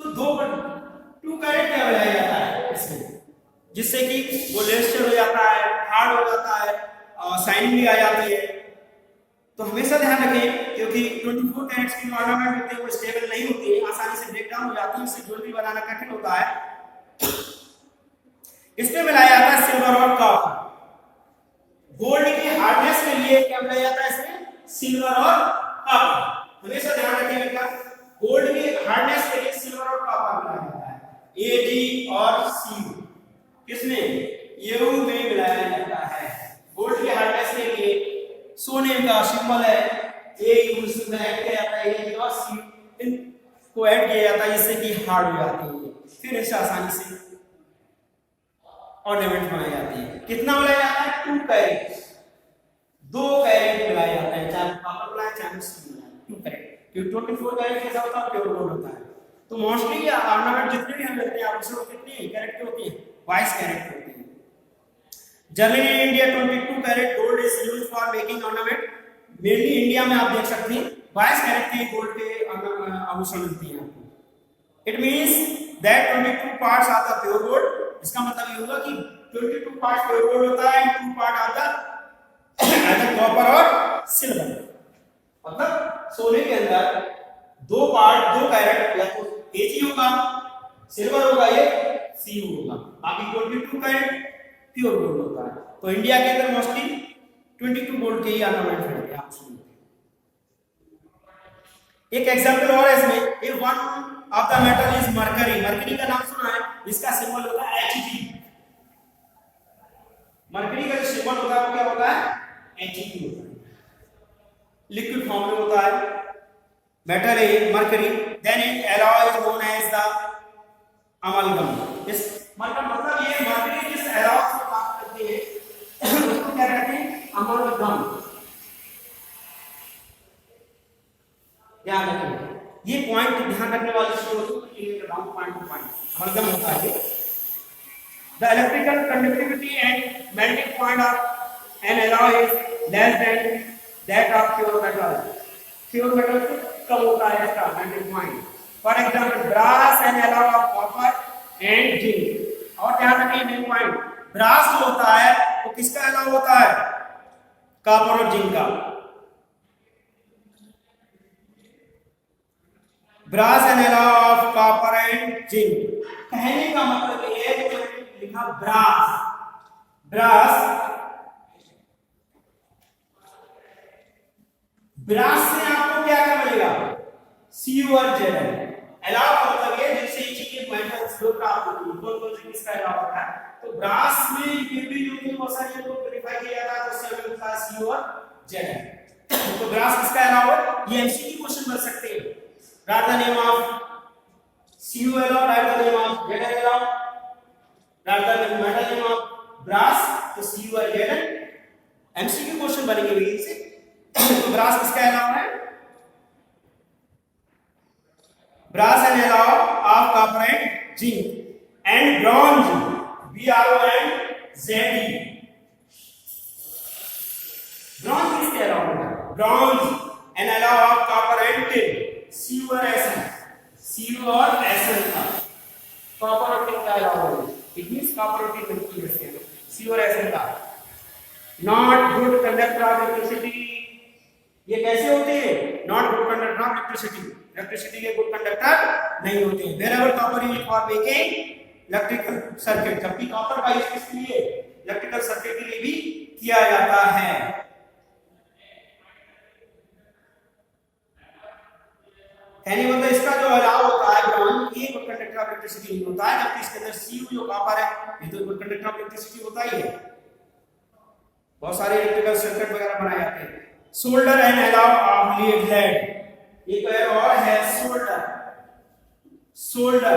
तो 2 कैरेट क्या मिलाया जाता है इसमें, जिससे कि वो लेस्टर हो जाता है, हार्ड हो जाता है और शाइनिंग भी आ जाती है। तो हमेशा ध्यान रखें, क्योंकि 24 कैरेट्स की ऑर्नामेंट होते हैं वो स्टेबल नहीं होती है, आसानी से ब्रेक डाउन हो जाती है, इससे ज्वेलरी बनाना कठिन होता है। इसमें मिलाया जाता है सिल्वर और कॉपर। गोल्ड की हार्डनेस के लिए क्या मिलाया जाता है इसमें? सिल्वर और कॉपर। हमेशा ध्यान रखिए बेटा, गोल्ड की हार्डनेस के लिए सिल्वर और कॉपर मिलाया जाता है। Ag और Cu किसमें? Au में मिलाया जाता है। गोल्ड की हार्डनेस के लिए सोने का सिंबल है Au, इसमें ऐड किया जाता है Ag और Cu, इनको ऐड किया जाता है जिससे कि हार्ड हो जाती है। फिर इसे आसानी से ऑर्नामेंट बनाए जाते हैं। कितना मिलाया जाता है? 2 कैरेट। 2 कैरेट मिलाया जाता है, चाहे कॉपर मिलाए चाहे Cu मिलाए, 2 कैरेट। क्योंकि 24 कैरेट कैसा होता है? प्योर गोल्ड होता है। तो मोस्टली ऑर्नामेंट जितने भी हम लेते हैं आप उसमें कितने कैरेट के होते हैं? 22 कैरेट के होते हैं। Generally in India 22 carat gold is used for making ornament. Mainly India में आप देख सकते हैं 22 कैरेट के गोल्ड के आभूषण मिलती हैं आपको। It means that 22 parts are the pure gold. इसका मतलब ये होगा कि 22 पार्ट प्योर गोल्ड होता है एंड 2 पार्ट आता है कॉपर और सिल्वर। मतलब सोने के अंदर 2 पार्ट 2 कैरेट या तो Ag होगा, सिल्वर होगा, ये Cu होगा, बाकी 22 कैरेट प्योर गोल्ड होता है। तो इंडिया के अंदर मोस्टली 22 गोल्ड के ही ऑर्नामेंट रहते हैं। आप सुनिए एक एग्जांपल और है इसमें। If one of the metal is mercury, mercury का नाम सुना है, इसका सिंबल होता है Hg। मरकरी का जो सिंबल होता है वो क्या होता है? Hg होता है। लिक्विड फॉर्म में होता है मेटल है mercury, then it alloy is known as the amalgam. इस मतलब ये मरकरी जिस एलॉय से प्राप्त करती है उसको क्या कहते हैं? अमलगम। ध्यान रखिए ये पॉइंट ध्यान रखने वाली चीज होती है। पॉइंट टू पॉइंट अमलगम होता है। The electrical conductivity and melting point of an alloy is less than that of pure metal. Pure metal से कम होता है इसका melting point. For example brass and alloy of copper and zinc. और ध्यान रखिए मेन पॉइंट, ब्रास जो होता है वो किसका एलॉय होता है? कॉपर और जिंक का। Brass and alloy of copper and zinc. कहने का मतलब ये है कि लिखा ब्रास, ब्रास ब्रास से आपको क्या क्या मिलेगा? Cu और Zn। एलॉय का मतलब ये जिससे चीजें मेटल्स जो प्राप्त होती है, कौन-कौन से किसका एलॉय होता है? तो ब्रास में इम्प्योरिटी जो थी बहुत सारी को वेरीफाई किया जाता है, तो उससे हमें मिलता है Cu और Zn। तो ब्रास किसका एलॉय है? ये एमसीक्यू क्वेश्चन बन सकते हैं। Write the name of Cu alloy, write the name of Zn alloy, write the metal name of brass. तो Cu और Zn एमसीक्यू क्वेश्चन बनेंगे वही से। तो ब्रास किसका एलॉय है? Brass and alloy of copper and zinc and bronze BRONZE। Bronze किसका एलॉय है? Bronze and alloy of copper and tin Cu और Sn। Cu और Sn का कॉपर और टिन का एलॉय है। इट मींस कॉपर और टिन मिलती है इसके Cu और Sn का। Not good conductor of electricity. ये कैसे होते हैं? Not good conductor of electricity. Electricity के गुड कंडक्टर नहीं होते हैं। Wherever copper used for making electrical circuit. जबकि कॉपर का यूज किस लिए? इलेक्ट्रिकल सर्किट के लिए भी किया जाता है। यानी मतलब इसका जो एलॉय होता है ब्रॉन्ज, ये गुड कंडक्टर ऑफ इलेक्ट्रिसिटी नहीं होता है, जबकि इसके अंदर Cu जो कॉपर है ये तो गुड कंडक्टर ऑफ इलेक्ट्रिसिटी होता ही है। बहुत सारे इलेक्ट्रिकल सर्किट वगैरह बनाए जाते हैं। Solder and alloy of lead lead. एक और है सोल्डर। सोल्डर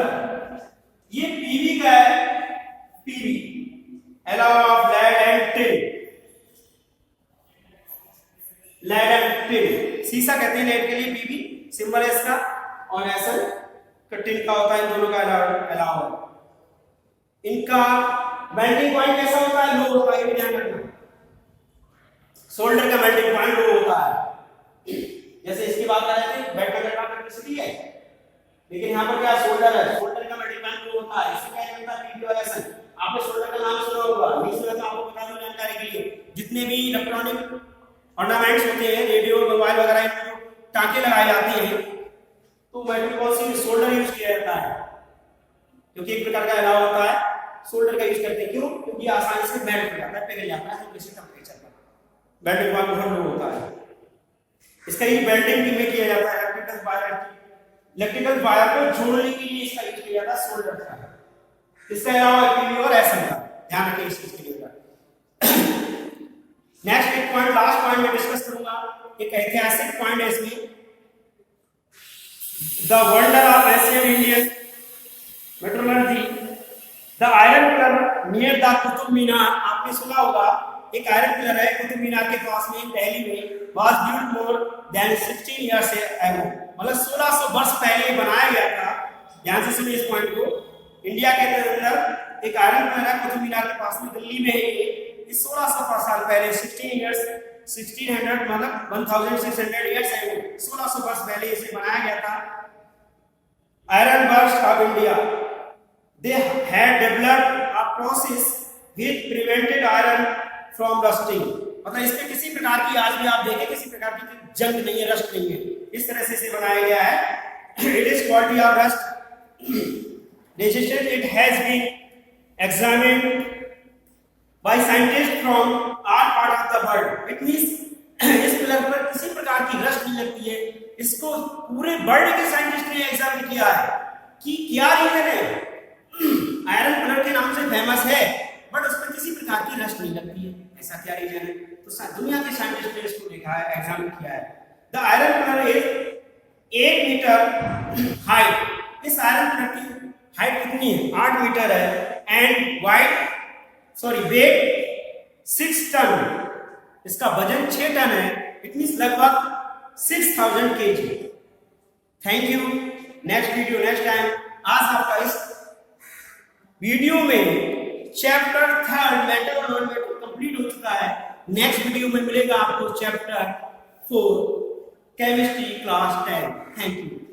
ये पीवी का है, PB alloy of lead and tin. Lead and tin, सीसा कहते हैं लेड के लिए, पीवी सिंबल है इसका, और Sn का टिन का होता है। इन दोनों का एलॉय। इनका मेल्टिंग पॉइंट कैसा होता है? लो होता है, ध्यान रखना। सोल्डर का मेल्टिंग पॉइंट लो होता है। जैसे इसकी बात कर रहे थे बेड कंडक्टर ऑफ इलेक्ट्रिसिटी है, लेकिन यहाँ पर क्या सोल्डर है? सोल्डर का मेल्टिंग पॉइंट लो होता है। इससे क्या होता है? Pb और Sn। आपने सोल्डर का नाम सुना होगा, नहीं सुना तो आपको बता दूं जानकारी के लिए। जितने भी इलेक्ट्रॉनिक ऑर्नामेंट्स होते हैं, रेडियो मोबाइल वगैरह, इनमें जो टांके लगाए जाते हैं तो मेटल कौन सी? सोल्डर यूज किया जाता है, क्योंकि एक प्रकार का एलॉय होता है। सोल्डर का यूज करते हैं, क्यों? क्योंकि आसानी से मेल्ट हो जाता है, पिघल जाता है किसी टेंपरेचर पर। मेल्टिंग पॉइंट बहुत लो होता है। इसका ये वेल्डिंग में किया जाता है। इलेक्ट्रिकल वायर को जोड़ने के लिए इसका यूज किया जाता है सोल्डर का। इसका अलावा Pb और Sn का ध्यान रखिए इस चीज के लिए। नेक्स्ट एक पॉइंट, लास्ट पॉइंट में डिस्कस करूंगा, एक ऐतिहासिक पॉइंट है इसमें। The wonder of Asian Indian metrology, the iron pillar near the Qutub Minar. आपने सुना होगा एक आयरन पिलर है कुतुब मीनार के पास में दिल्ली में, was built more than 16 years ago. मतलब 1600 वर्ष पहले बनाया गया था। ध्यान से सुनिए इस पॉइंट को। इंडिया के अंदर एक आयरन पिलर है कुतुब मीनार के पास में, दिल्ली में है, इस 1600 साल पहले 1600 मतलब 1600 ईयर्स है, 1600 वर्ष पहले इसे बनाया गया था। Iron works of India, they had developed a process which prevented iron from rusting. मतलब इसमें किसी प्रकार की, आज भी आप देखें, किसी प्रकार की जंग नहीं है, रस्ट नहीं है, इस तरह से इसे बनाया गया है। It is quality of rust resistant, it has been examined by scientists from all part of the world. It means इस पिलर पर किसी प्रकार की रस्ट नहीं लगती है, इसको पूरे वर्ल्ड के साइंटिस्ट ने एग्जामिन किया है कि क्या रीजन है। आयरन पिलर के नाम से फेमस है बट उसमें किसी प्रकार की रस्ट नहीं लगती है, ऐसा क्या रीजन है? तो दुनिया के साइंटिस्ट ने इसको देखा है, एग्जामिन किया है। The iron pillar is 8 metre height. इस आयरन पिलर की हाइट कितनी है? 8 मीटर है। एंड वेट 6 टन, इसका वजन 6 टन है। इट मींस लगभग 6000 kg। Thank you. Next video next time. आज आपका इस वीडियो में चैप्टर 3 मेटल और नॉन मेटल कंप्लीट हो चुका है। नेक्स्ट वीडियो में मिलेगा आपको chapter 4 chemistry class 10। Thank you.